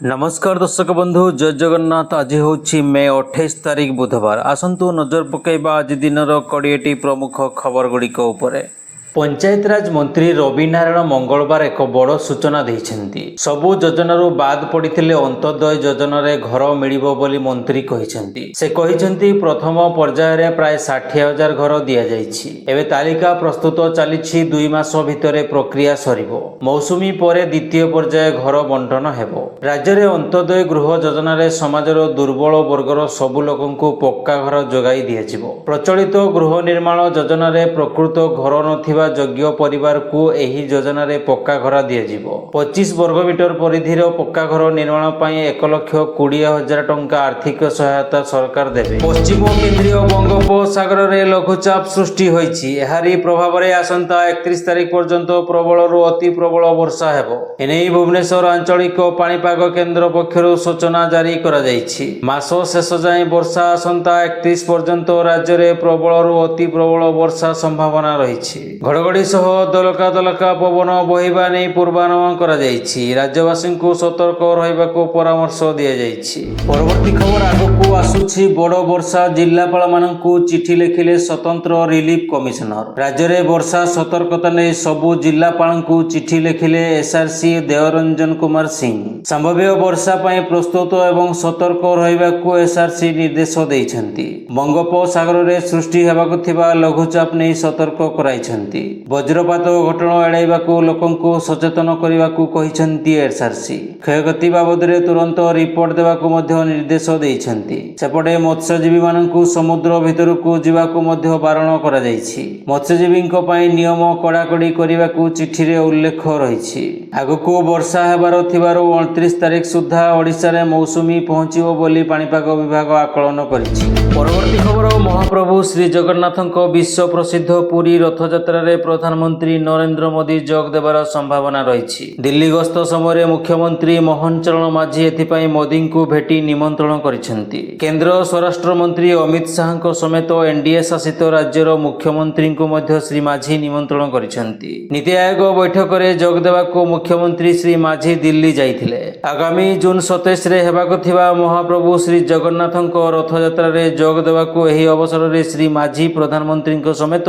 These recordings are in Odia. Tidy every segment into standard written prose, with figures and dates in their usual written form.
नमस्कार दर्शक बंधु जय जगन्नाथ। आज हूँ मे 28 तारिख बुधवार। आसतु नजर पकईबा आज दिन 20टी प्रमुख खबर गुड़िक उपरे। पंचायतराज मंत्री रवि नारायण मंगलवार एक बड़ सूचना देइछन्ति। सबु योजनारू बाद पड़िथिले अंत्योदय योजनार घर मिलिबो बोली मंत्री कहिछन्ति। से कहिछन्ति प्रथम पर्याय रे प्राय 60,000 घर दिया जाइछि। एबे तालिका प्रस्तुत चलिछि 2 मास भितरे प्रक्रिया सरिबो। मौसुमी परे द्वितीय पर्याय घर बंटन हेबो। राज्य रे अंत्योदय गृह योजना रे समाजर दुर्बल वर्गर सबु लोकंकु पक्का घर जोगाई दियाजिबो। प्रचलित गृह निर्माण योजना रे प्रकृत घर नथिबा योग्य परिवार को एही योजना रे पक्का घर दियाजिबो। 25 वर्ग मीटर परिधिर पक्का घर निर्माण पाई 1,20,000 टंका आर्थिक सहायता सरकार देबे। पश्चिम केंद्रीय बंगोपसागर रे लघुचाप सृष्टि होईछि। एहारी प्रभाव रे आसंता 31 तारिख पर्यंत प्रबलरू अति प्रबल वर्षा हेबो। एनेई भुवनेश्वर आंचलिक पाणीपाग केंद्र पक्षरु सूचना जारी करा जाईछि। मास शेष जाय वर्षा आसंता 31 पर्यंत राज्य रे प्रबलरू अति प्रबल वर्षा संभावना रहिछि। घड़घड़ी सह दलका दलका पवन बहिबा नहीं पूर्वानुमान करा जायछि। राज्यवासी को सतर्क रहिबाको परामर्श दिया जायछि। परवर्ती खबर आगको आसुछि। बड़ वर्षा जिल्लापाल माननकु चिठी लिखिले स्वतंत्र रिलीफ कमिशनर। राज्य रे वर्षा सतर्कता नै सबु जिल्लापालनकु चिठी लिखिले एसआरसी देवरंजन कुमार सिंह। संभाव्य वर्षा पई प्रस्तुत एवं सतर्क रहिबाको एसआरसी निर्देश दैछन्ति। बंगोपसागर रे सृष्टि हेबाकु थिबा लघुचाप नै सतर्क कराइछन्ति। वज्रपात घटना एड़ाइबाकू लोकंकु सचेतन करिबाकू कहिसंती एसआरसी। क्षयक्षति बाबदरे तुरंत रिपोर्ट देबाकू मध्य निर्देश दैछन्ति। सेपटे मत्स्यजीवी माननकु समुद्र भितरकू जिबाकू मध्य बारण करा जायछि। मत्स्यजीवींक पई नियम कड़ाकड़ी करिबाकू चिठी रे उल्लेख रहिछि। आगकू वर्षा हेबार थिबारु 29 तारिख सुद्धा ओडिसा रे मौसुमी पहुंचिबो बोली पाणीपाग विभाग आकलन करिछि। परवर्ती खबर महाप्रभु श्री जगन्नाथଙ୍କ विश्व प्रसिद्ध पुरी रथयात्रा रे प्रधानमंत्री नरेंद्र मोदी जोग देवार संभावना रही। दिल्ली गस्त समय मुख्यमंत्री मोहन चरण माझी एथिपाई मोदी को भेटी निमंत्रण करिसेंती। केंद्र स्वराष्ट्र मंत्री अमित शाह समेत एनडीए शासित राज्यर मुख्यमंत्री को मध्य श्री माझी निमंत्रण करिसेंती। नीति आयोग बैठक में जोग देवाको मुख्यमंत्री श्री माझी दिल्ली जाइथिले। आगामी जून 27 रे हेबाको थिबा महाप्रभु श्री जगन्नाथଙ୍କ रथयात्रा रे जोग देवाको एही अवसर रे श्री माझी प्रधानमंत्री समेत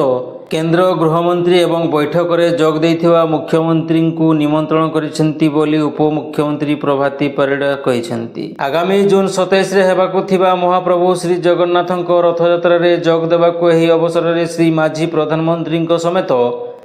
केंद्र गृहमंत्री एवं बैठक में जोग देइथिबा मुख्यमंत्री को निमंत्रण करिसेंती बोली उपमुख्यमंत्री प्रभाती परिडा कहिसेंती। आगामी जून 27 रे हेबाकु थिबा महाप्रभु श्री जगन्नाथଙ୍କ रथयात्रा रे जोग देबाकु एही अवसर रे श्री माझी प्रधानमंत्री समेत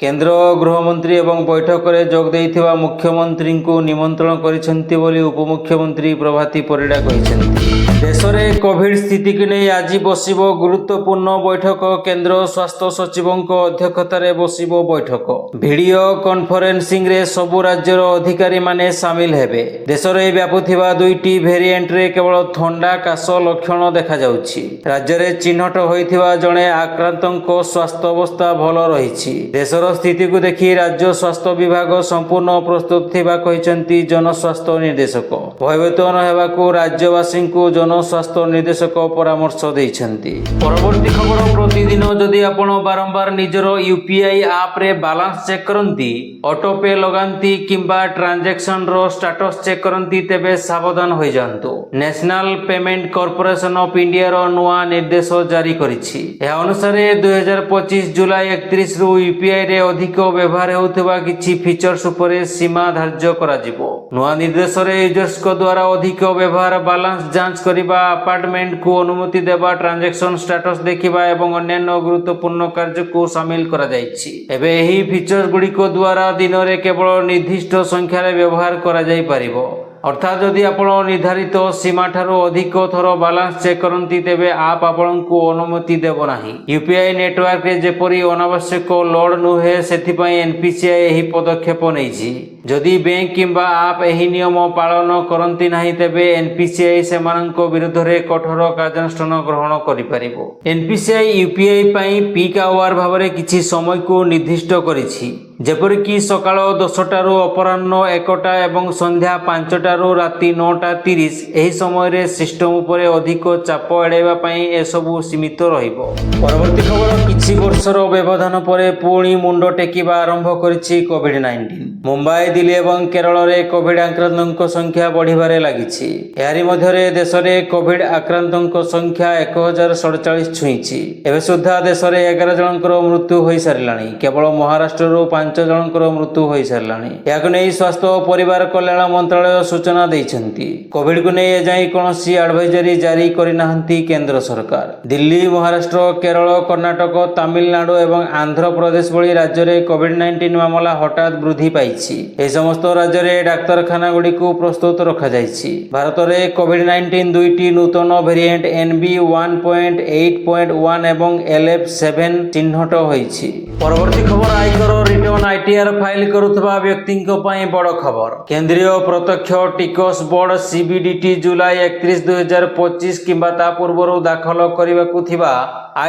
केंद्र गृहमंत्री एवं बैठक में जोग देइथिबा मुख्यमंत्री को निमंत्रण करिसेंती बोली उपमुख्यमंत्री प्रभाती परिडा कहिसेंती। देश में कोविड स्थिति की नहीं आज बसिबो गुरुत्वपूर्ण बैठक। केंद्र स्वास्थ्य सचिवों अध्यक्षतार बसिबो बैठक। वीडियो कॉन्फ्रेंसिंग रे सबु राज्यर अधिकारी माने सामिल हेबे। देश में व्यापुथिबा 2टी वेरिएंट रे केवल थंडा काश लक्षण देखा जाउछि। राज्य रे चिन्हट होइथिबा जणे आक्रांतक स्वास्थ्य अवस्था भल रहिछि। देशर स्थिति को देखि राज्य स्वास्थ्य विभाग संपूर्ण प्रस्तुत थिबा कहिसंती जनस्वास्थ्य निर्देशक। भयभीत न हेबाकू राज्यवासी को जनस्वास्थ्य निर्देशक परामर्श दैछन्ति। परवर्ती खबर प्रतिदिन जदि आपण बारंबार निजर यूपीआई आप रे बैलेंस चेक करंती, ऑटो पे लगांती किंबा ट्रांजैक्शन रो स्टेटस चेक करंती तेबे सावधान होई जांतु। National payment corporation of India रो नुआ निर्देश जारी करिछि। एहा अनुसार 2025 जुलाई 31 रु यूपीआई रे अधिक व्यवहार होउथबा किछि फीचर्स उपरे सीमा धार्य करा जिवो। नुआ निर्देश रे यूजर्स को द्वारा अधिक व्यवहार बैलेंस जांच करिबा, अपार्टमेंट को अनुमति देबा, ट्रांजैक्शन स्टेटस देखिबा एवं अन्य गुरुत्वपूर्ण कार्य को शामिल करा जायछि। एबे एही फीचर गुडी को द्वारा दिन रे केवल निर्दिष्ट संख्या रे व्यवहार करा जाय परिबो। अर्थात जदि आपण निर्धारित सीमा ठारो अधिक थर बैलेंस चेक करंती तेबे आप आपनको अनुमति देबो नाही। यूपीआई नेटवर्क रे जेपरि अनावश्यक लोड नुहे सेथिपई एनपीसीआई एही पदक्षेप नैछि। जदि बैंक किंबा आप एही नियम पालन करंती नाही तेबे एनपीसीआई सेमानंको विरुद्ध रे कठोर कार्यानुष्ठान ग्रहण करि परिबो। एनपीसीआई यूपीआई पई पीक आवर भाबरे किछि समय को निर्दिष्ट करिछि। जेपरिक सकाळ 10टारू अपराह्न 1टा एवं संध्या 5टारू राति 9:30 एही समय सिस्टम उपरे अधिक चाप एड़ाइबा पई एसबू सीमित रहिबो। परवर्ती खबर किछि वर्षर व्यवधान परे पुणी मुंड टेकिबा आरंभ करिछि कोविड-19। मुंबई ଦିଲ୍ଲୀ ଏବଂ କେରଳରେ କୋଭିଡ ଆକ୍ରାନ୍ତଙ୍କ ସଂଖ୍ୟା ବଢ଼ିବାରେ ଲାଗିଛି। ଏହାରି ମଧ୍ୟରେ ଦେଶରେ କୋଭିଡ ଆକ୍ରାନ୍ତଙ୍କ ସଂଖ୍ୟା 1047 ଛୁଇଁଛି। ଏବେ ସୁଦ୍ଧା ଦେଶରେ 11 ଜଣଙ୍କର ମୃତ୍ୟୁ ହୋଇସାରିଲାଣି। କେବଳ ମହାରାଷ୍ଟ୍ରରୁ 5 ଜଣଙ୍କର ମୃତ୍ୟୁ ହୋଇସାରିଲାଣି। ଏହାକୁ ନେଇ ସ୍ୱାସ୍ଥ୍ୟ ଓ ପରିବାର କଲ୍ୟାଣ ମନ୍ତ୍ରାଳୟ ସୂଚନା ଦେଇଛନ୍ତି। କୋଭିଡକୁ ନେଇ ଏଯାଏଁ କୌଣସି ଆଡଭାଇଜରି ଜାରି କରିନାହାନ୍ତି କେନ୍ଦ୍ର ସରକାର। ଦିଲ୍ଲୀ, ମହାରାଷ୍ଟ୍ର, କେରଳ, କର୍ଣ୍ଣାଟକ, ତାମିଲନାଡୁ ଏବଂ ଆନ୍ଧ୍ରପ୍ରଦେଶ ଭଳି ରାଜ୍ୟରେ କୋଭିଡ-19 ମାମଲା ହଠାତ୍ ବୃଦ୍ଧି ପାଇଛି। ଏହି ସମସ୍ତ ରାଜ୍ୟରେ ଡାକ୍ତରଖାନାଗୁଡ଼ିକୁ ପ୍ରସ୍ତୁତ ରଖାଯାଇଛି। ଭାରତରେ କୋଭିଡ-19 ଦୁଇଟି ନୂତନ ଭେରିଏଣ୍ଟ NB.1.8.1 ଏବଂ LF7 ଚିହ୍ନଟ ହୋଇଛି। ପରବର୍ତ୍ତୀ ଖବର, ଆୟକର ରିଟର୍ଣ୍ଣ ITR ଫାଇଲ କରୁଥିବା ବ୍ୟକ୍ତିଙ୍କ ପାଇଁ ବଡ଼ ଖବର। କେନ୍ଦ୍ରୀୟ ପ୍ରତ୍ୟକ୍ଷ ଟିକସ ବୋର୍ଡ CBDT ଜୁଲାଇ 31, 2025 କିମ୍ବା ତା ପୂର୍ବରୁ ଦାଖଲ କରିବାକୁ ଥିବା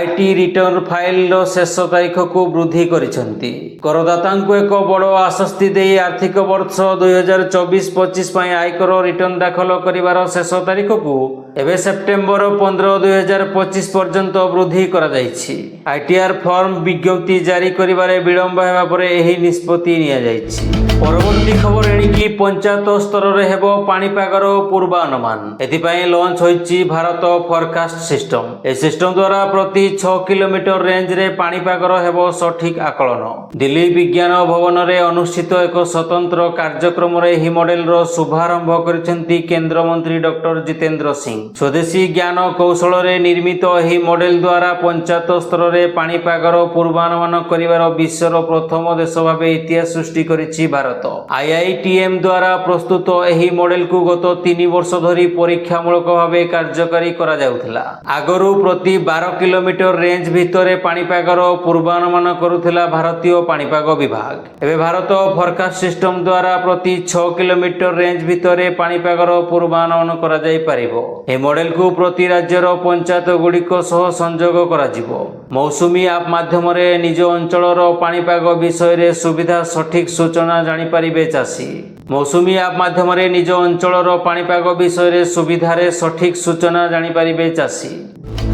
IT ରିଟର୍ଣ୍ଣ ଫାଇଲର ଶେଷ ତାରିଖକୁ ବୃଦ୍ଧି କରିଛନ୍ତି। କରଦାତାଙ୍କୁ ଏକ ବଡ଼ ଆଶ୍ୱସ୍ତି ଦେଇ ଆର୍ଥିକ ବର୍ଷ 2024-25 ପାଇଁ ଆୟକର ରିଟର୍ଣ୍ଣ ଦାଖଲ କରିବାର ଶେଷ ତାରିଖକୁ ଏବେ ସେପ୍ଟେମ୍ବର 15, 2025 ପର୍ଯ୍ୟନ୍ତ ବୃଦ୍ଧି କରାଯାଇଛି। ITR ଫର୍ମ ବିଜ୍ଞପ୍ତି ଜାରି କରିବାରେ ବିଳମ୍ବ ହେବା ପରେ ଏହି ନିଷ୍ପତ୍ତି ନିଆଯାଇଛି। ପରବର୍ତ୍ତୀ ଖବର, ଏଣିକି ପଞ୍ଚାୟତ ସ୍ତରରେ ହେବ ପାଣିପାଗର ପୂର୍ବାନୁମାନ। ଏଥିପାଇଁ ଲଞ୍ଚ ହୋଇଛି ଭାରତ ଫରକାଷ୍ଟ ସିଷ୍ଟମ। ଏହି ସିଷ୍ଟମ ଦ୍ୱାରା ପ୍ରତି 6 କିଲୋମିଟର ରେଞ୍ଜରେ ପାଣିପାଗର ହେବ ସଠିକ ଆକଳନ। ଦିଲ୍ଲୀ ବିଜ୍ଞାନ ଭବନରେ ଅନୁଷ୍ଠିତ ଏକ ସ୍ୱତନ୍ତ୍ର କାର୍ଯ୍ୟକ୍ରମରେ ଏହି ମଡେଲର ଶୁଭାରମ୍ଭ କରିଛନ୍ତି କେନ୍ଦ୍ରମନ୍ତ୍ରୀ ଡକ୍ଟର ଜିତେନ୍ଦ୍ର ସିଂ। ସ୍ୱଦେଶୀ ଜ୍ଞାନ କୌଶଳରେ ନିର୍ମିତ ଏହି ମଡେଲ ଦ୍ୱାରା ପଞ୍ଚାୟତ ସ୍ତରରେ ପାଣିପାଗର ପୂର୍ବାନୁମାନ କରିବାର ବିଶ୍ୱର ପ୍ରଥମ ଦେଶ ଭାବେ ଇତିହାସ ସୃଷ୍ଟି କରିଛି ଭାରତ। IITM ଦ୍ୱାରା ପ୍ରସ୍ତୁତ ଏହି ମଡେଲକୁ ଗତ 3 ବର୍ଷ ଧରି ପରୀକ୍ଷାମୂଳକ ଭାବେ କାର୍ଯ୍ୟକାରୀ କରାଯାଉଥିଲା। ଆଗରୁ ପ୍ରତି 12 କିଲୋମିଟର ରେଞ୍ଜ ଭିତରେ ପାଣିପାଗର ପୂର୍ବାନୁମାନ କରୁଥିଲା ଭାରତୀୟ ପାଣିପାଗ ବିଭାଗ। ଏବେ ଭାରତ ଫରକାଷ୍ଟ ସିଷ୍ଟମ ଦ୍ୱାରା ପ୍ରତି 6 କିଲୋମିଟର ରେଞ୍ଜ ଭିତରେ ପାଣିପାଗର ପୂର୍ବାନୁମାନ କରାଯାଇପାରିବ। ଏହି ମଡେଲକୁ ପ୍ରତି ରାଜ୍ୟର ପଞ୍ଚାୟତ ଗୁଡ଼ିକ ସହ ସଂଯୋଗ କରାଯିବ। ମୌସୁମୀ ଆପ୍ ମାଧ୍ୟମରେ ନିଜ ଅଞ୍ଚଳର ପାଣିପାଗ ବିଷୟରେ ସୁବିଧା ସଠିକ ସୂଚନା ଜାଣିପାରିବେ ଚାଷୀ। ମୌସୁମୀ ଆପ୍ ମାଧ୍ୟମରେ ନିଜ ଅଞ୍ଚଳର ପାଣିପାଗ ବିଷୟରେ ସୁବିଧାରେ ସଠିକ ସୂଚନା ଜାଣିପାରିବେ ଚାଷୀ।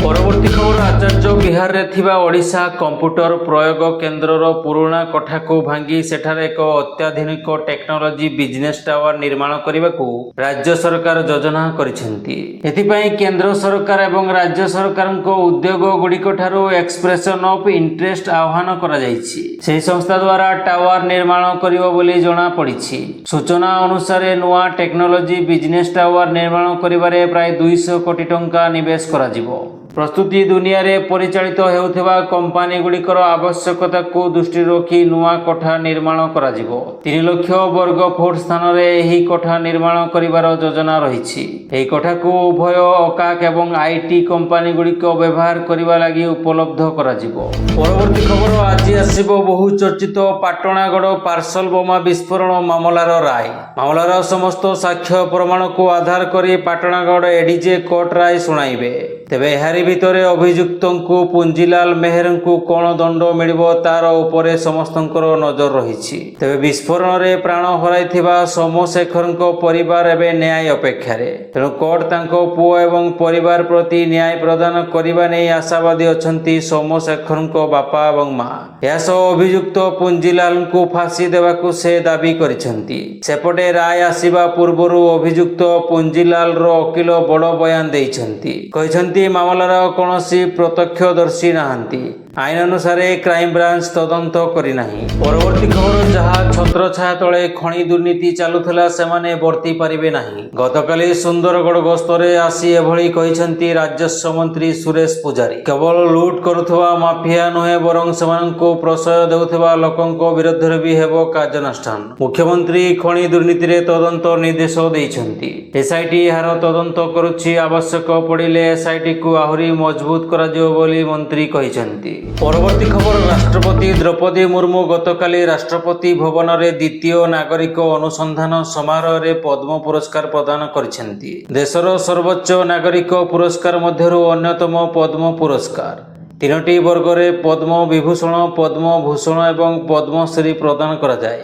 ପରବର୍ତ୍ତୀ ଖବର, ଆଚାର୍ଯ୍ୟ ବିହାରରେ ଥିବା ଓଡ଼ିଶା କମ୍ପ୍ୟୁଟର ପ୍ରୟୋଗ କେନ୍ଦ୍ରର ପୁରୁଣା କୋଠାକୁ ଭାଙ୍ଗି ସେଠାରେ ଏକ ଅତ୍ୟାଧୁନିକ ଟେକ୍ନୋଲୋଜି ବିଜନେସ୍ ଟାୱାର ନିର୍ମାଣ କରିବାକୁ ରାଜ୍ୟ ସରକାର ଯୋଜନା କରିଛନ୍ତି। ଏଥିପାଇଁ କେନ୍ଦ୍ର ସରକାର ଏବଂ ରାଜ୍ୟ ସରକାରଙ୍କ ଉଦ୍ୟୋଗ ଗୁଡ଼ିକଠାରୁ ଏକ୍ସପ୍ରେସନ ଅଫ୍ ଇଣ୍ଟରେଷ୍ଟ ଆହ୍ୱାନ କରାଯାଇଛି। ସେହି ସଂସ୍ଥା ଦ୍ୱାରା ଟାୱାର ନିର୍ମାଣ କରିବ ବୋଲି ଜଣାପଡ଼ିଛି। ସୂଚନା ଅନୁସାରେ ନୂଆ ଟେକ୍ନୋଲୋଜି ବିଜନେସ୍ ଟାୱାର ନିର୍ମାଣ କରିବାରେ ପ୍ରାୟ 200 କୋଟି ଟଙ୍କା ନିବେଶ କରାଯିବ। ପ୍ରସ୍ତୁତି ଦୁନିଆରେ ପରିଚାଳିତ ହେଉଥିବା କମ୍ପାନୀଗୁଡ଼ିକର ଆବଶ୍ୟକତାକୁ ଦୃଷ୍ଟିରେ ରଖି ନୂଆ କୋଠା ନିର୍ମାଣ କରାଯିବ। 3 ଲକ୍ଷ ବର୍ଗ ଫୁଟ ସ୍ଥାନରେ ଏହି କୋଠା ନିର୍ମାଣ କରିବାର ଯୋଜନା ରହିଛି। ଏହି କୋଠାକୁ ଉଭୟ ଅକାକ ଏବଂ IT କମ୍ପାନୀଗୁଡ଼ିକ ବ୍ୟବହାର କରିବା ଲାଗି ଉପଲବ୍ଧ କରାଯିବ। ପରବର୍ତ୍ତୀ ଖବର, ଆଜି ଆସିବ ବହୁ ଚର୍ଚ୍ଚିତ ପାଟଣାଗଡ଼ ପାର୍ସଲ ବୋମା ବିସ୍ଫୋରଣ ମାମଲାର ରାୟ। ମାମଲାର ସମସ୍ତ ସାକ୍ଷ୍ୟ ପ୍ରମାଣକୁ ଆଧାର କରି ପାଟଣାଗଡ଼ ADJ କୋର୍ଟ ରାୟ ଶୁଣାଇବେ। ତେବେ ଏହାରି ଭିତରେ ଅଭିଯୁକ୍ତଙ୍କୁ ପୁଞ୍ଜିଲାଲ ମେହେରଙ୍କୁ କ'ଣ ଦଣ୍ଡ ମିଳିବ ତାର ଉପରେ ସମସ୍ତଙ୍କର ନଜର ରହିଛି। ତେବେ ବିସ୍ଫୋରଣରେ ପ୍ରାଣ ହରାଇଥିବା ସୋମଶେଖରଙ୍କ ପରିବାର ଏବେ ନ୍ୟାୟ ଅପେକ୍ଷାରେ। ତେଣୁ କୋର୍ଟ ତାଙ୍କ ପୁଅ ଏବଂ ପରିବାର ପ୍ରତି ନ୍ୟାୟ ପ୍ରଦାନ କରିବା ନେଇ ଆଶାବାଦୀ ଅଛନ୍ତି ସୋମଶେଖରଙ୍କ ବାପା ଏବଂ ମା। ଏହାସହ ଅଭିଯୁକ୍ତ ପୁଞ୍ଜିଲାଲଙ୍କୁ ଫାଶୀ ଦେବାକୁ ସେ ଦାବି କରିଛନ୍ତି। ସେପଟେ ରାୟ ଆସିବା ପୂର୍ବରୁ ଅଭିଯୁକ୍ତ ପୁଞ୍ଜିଲାଲର ଓକିଲ ବଡ଼ ବୟାନ ଦେଇଛନ୍ତି। କହିଛନ୍ତି ମାମଲାର କୌଣସି ପ୍ରତ୍ୟକ୍ଷଦର୍ଶୀ ନାହାନ୍ତି। ଆଇନ ଅନୁସାରେ କ୍ରାଇମବ୍ରାଞ୍ଚ ତଦନ୍ତ କରିନାହିଁ। ପରବର୍ତ୍ତୀ ଖବର, ଯାହା ଛତ୍ରଛାୟା ତଳେ ଖଣି ଦୁର୍ନୀତି ଚାଲୁଥିଲା ସେମାନେ ବର୍ତ୍ତି ପାରିବେ ନାହିଁ। ଗତକାଲି ସୁନ୍ଦରଗଡ଼ ଗସ୍ତରେ ଆସି ଏଭଳି କହିଛନ୍ତି ରାଜସ୍ୱ ମନ୍ତ୍ରୀ ସୁରେଶ ପୂଜାରୀ। କେବଳ ଲୁଟ୍ କରୁଥିବା ମାଫିଆ ନୁହେଁ ବରଂ ସେମାନଙ୍କୁ ପ୍ରଶ୍ରୟ ଦେଉଥିବା ଲୋକଙ୍କ ବିରୋଧରେ ବି ହେବ କାର୍ଯ୍ୟାନୁଷ୍ଠାନ। ମୁଖ୍ୟମନ୍ତ୍ରୀ ଖଣି ଦୁର୍ନୀତିରେ ତଦନ୍ତ ନିର୍ଦ୍ଦେଶ ଦେଇଛନ୍ତି। SIT ଏହାର ତଦନ୍ତ କରୁଛି। ଆବଶ୍ୟକ ପଡ଼ିଲେ SITକୁ ଆହୁରି ମଜବୁତ କରାଯିବ ବୋଲି ମନ୍ତ୍ରୀ କହିଛନ୍ତି। ପରବର୍ତ୍ତୀ ଖବର, ରାଷ୍ଟ୍ରପତି ଦ୍ରୌପଦୀ ମୁର୍ମୁ ଗତକାଲି ରାଷ୍ଟ୍ରପତି ଭବନରେ ଦ୍ୱିତୀୟ ନାଗରିକ ଅନୁସନ୍ଧାନ ସମାରୋହରେ ପଦ୍ମ ପୁରସ୍କାର ପ୍ରଦାନ କରିଛନ୍ତି। ଦେଶର ସର୍ବୋଚ୍ଚ ନାଗରିକ ପୁରସ୍କାର ମଧ୍ୟରୁ ଅନ୍ୟତମ ପଦ୍ମ ପୁରସ୍କାର। 3ଟି ବର୍ଗରେ ପଦ୍ମ ବିଭୂଷଣ, ପଦ୍ମ ଭୂଷଣ ଏବଂ ପଦ୍ମଶ୍ରୀ ପ୍ରଦାନ କରାଯାଏ।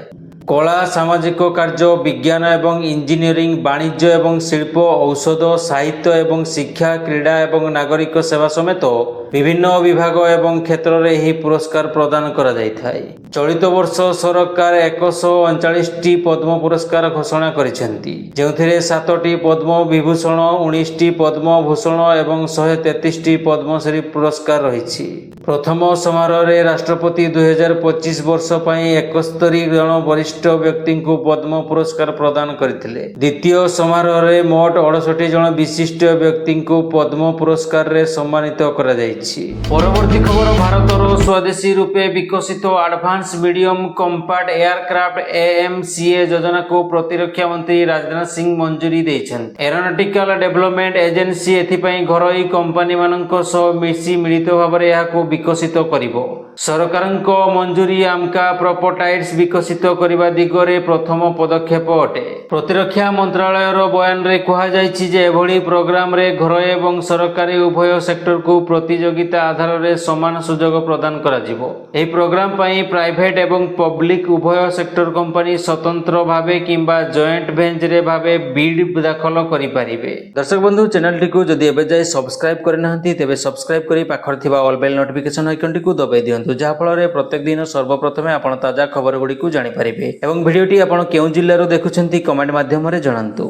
କଳା, ସାମାଜିକ କାର୍ଯ୍ୟ, ବିଜ୍ଞାନ ଏବଂ ଇଞ୍ଜିନିୟରିଂ, ବାଣିଜ୍ୟ ଏବଂ ଶିଳ୍ପ, ଔଷଧ, ସାହିତ୍ୟ ଏବଂ ଶିକ୍ଷା, କ୍ରୀଡ଼ା ଏବଂ ନାଗରିକ ସେବା ସମେତ বিভিন্ন বিଭାগ এবং ক্ষেত্রে এই পুরস্কার প্রদান করা যাইଥାଏ। চলিত বর্ষ সরকার 139টি পদ্ম পুরস্কার ঘোষণা କରିଛନ୍ତି, ଯେଉଁଥିରେ 7ଟି পদ্ম বিভূষণ, 19টি পদ্মভূষণ এবং 133টি পদ্মশ্রী পুরস্কার রয়েছে। প্রথম সমাରୋହରେ ରାଷ୍ଟ୍ରପତି 2025 ବର୍ଷ ପାଇଁ 71 ଜଣ ବରିଷ୍ଠ ବ୍ୟକ୍ତିଙ୍କୁ ପଦ୍ମ ପୁରସ୍କାର ପ୍ରଦାନ କରିଥିଲେ। ଦ୍ୱିତୀୟ ସମାରୋହରେ ମୋଟ 68 ଜଣ ବିଶିଷ୍ଟ ବ୍ୟକ୍ତିଙ୍କୁ ପଦ୍ମ ପୁରସ୍କାରରେ ସମ୍ମାନିତ କରାଯାଇଛି। ପରବର୍ତ୍ତୀ ଖବର, ଭାରତର ସ୍ୱଦେଶୀ ରୂପେ ବିକଶିତ advance medium compact aircraft AMCA ଯୋଜନାକୁ ପ୍ରତିରକ୍ଷା ମନ୍ତ୍ରୀ ରାଜନାଥ ସିଂ ମଞ୍ଜୁରୀ ଦେଇଛନ୍ତି। ଏରୋନଟିକାଲ ଡେଭଲପମେଣ୍ଟ ଏଜେନ୍ସି ଏଥିପାଇଁ ଘରୋଇ କମ୍ପାନୀମାନଙ୍କ ସହ ମିଶି ମିଳିତ ଭାବରେ ଏହାକୁ ବିକଶିତ କରିବ। ସରକାରଙ୍କ ମଞ୍ଜୁରୀ ଆମକା ପ୍ରୋଟୋଟାଇପ୍ସ ବିକଶିତ କରିବା ଦିଗରେ ପ୍ରଥମ ପଦକ୍ଷେପ ଅଟେ। ପ୍ରତିରକ୍ଷା ମନ୍ତ୍ରାଳୟର ବୟାନରେ କୁହାଯାଇଛି ଯେ ଏଭଳି ପ୍ରୋଗ୍ରାମରେ ଘରୋଇ ଏବଂ ସରକାରୀ ଉଭୟ ସେକ୍ଟରକୁ ପ୍ରତିଯୋଗିତା ଆଧାରରେ ସମାନ ସୁଯୋଗ ପ୍ରଦାନ କରାଯିବ। ଏହି ପ୍ରୋଗ୍ରାମ ପାଇଁ ପ୍ରାଇଭେଟ ଏବଂ ପବ୍ଲିକ ଉଭୟ ସେକ୍ଟର କମ୍ପାନୀ ସ୍ୱତନ୍ତ୍ର ଭାବେ କିମ୍ବା ଜଏଣ୍ଟ ଭେଞ୍ଚରରେ ଭାବେ ବିଡ୍ ଦାଖଲ କରିପାରିବେ। ଦର୍ଶକ ବନ୍ଧୁ, ଚ୍ୟାନେଲଟିକୁ ଯଦି ଏବେ ଯାଏ ସବସ୍କ୍ରାଇବ୍ କରିନାହାନ୍ତି ତେବେ ସବସ୍କ୍ରାଇବ୍ କରି ପାଖରେ ଥିବା ଅଲ୍ ବେଲ୍ ନୋଟିଫିକେସନ୍ ଆଇକନ୍ଟିକୁ ଦବାଇ ଦିଅନ୍ତୁ, ଯାହାଫଳରେ ପ୍ରତ୍ୟେକ ଦିନ ସର୍ବପ୍ରଥମେ ଆପଣ ତାଜା ଖବରଗୁଡ଼ିକୁ ଜାଣିପାରିବେ। ଏବଂ ଭିଡ଼ିଓଟି ଆପଣ କେଉଁ ଜିଲ୍ଲାରୁ ଦେଖୁଛନ୍ତି କମେଣ୍ଟ ମାଧ୍ୟମରେ ଜଣାନ୍ତୁ।